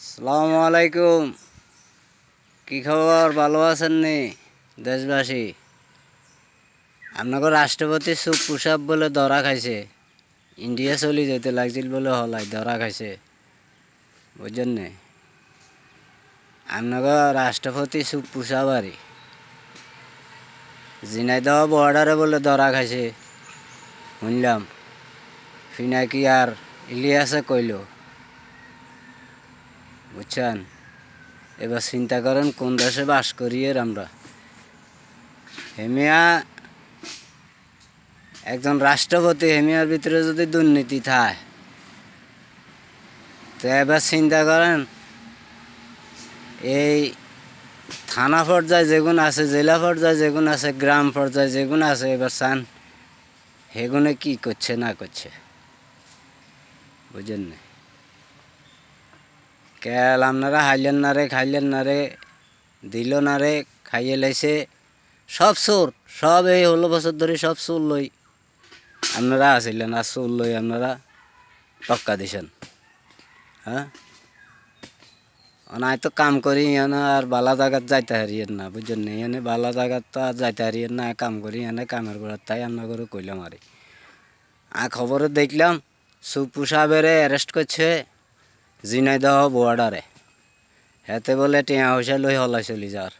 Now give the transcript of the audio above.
আসসালামু আলাইকুম। কি খবর? ভালো আছেন নি দেশবাসী? আপনাকে রাষ্ট্রপতি চুপ পুষাপ বলে ধরা খাইছে, ইন্ডিয়া চলি যেতে লাগছিল বলে হলাই ধরা খাইছে, বুঝছেন নি? আপনাকে রাষ্ট্রপতি চুপ পুষাপ আরি ঝিনাইদহ বর্ডারে বলে ধরা খাইছে শুনলাম। ফিনাকি আর ইলিয়াসে কইল, বুঝছেন? এবার চিন্তা করেন কোন দেশে বাস করি এর আমরা। হেমিয়া একজন রাষ্ট্রপতি, হেমিয়ার ভিতরে যদি দুর্নীতি থাকে, তো এবার চিন্তা করেন এই থানা পর্যায়ে যেগুন আছে, জেলা পর্যায়ে যেগুন আছে, গ্রাম পর্যায়ে যেগুন আছে, এবার চান সেগুনে কি করছে না করছে, বুঝেন না? কেল আপনারা হাইলেন না রে, খাইলেন না রে, দিল না রে, খাইয়ে লাইছে সব চোর, সব এই 16 বছর ধরে সব চোর লই আপনারা আসিলেন, আর চোর লই আপনারা টক্কা দিছেন। হ্যাঁ, অনায় তো কাম করি এনে আর বালা জায়গাত যাইতে হারিয়েন না, বুঝছেন না? এনে বালা জায়গাত তো আর যাইতে হারিয়েন না, কাম করি এনে কামের গোড়ার তাই আমরা করে কইলাম আরে। খবরে দেখলাম সুপু সাহেবেরে অ্যারেস্ট করছে ঝিনাইদহ বর্ডারে, হেতে বলে টিয়া পয়সা লই হলাই চলি যার।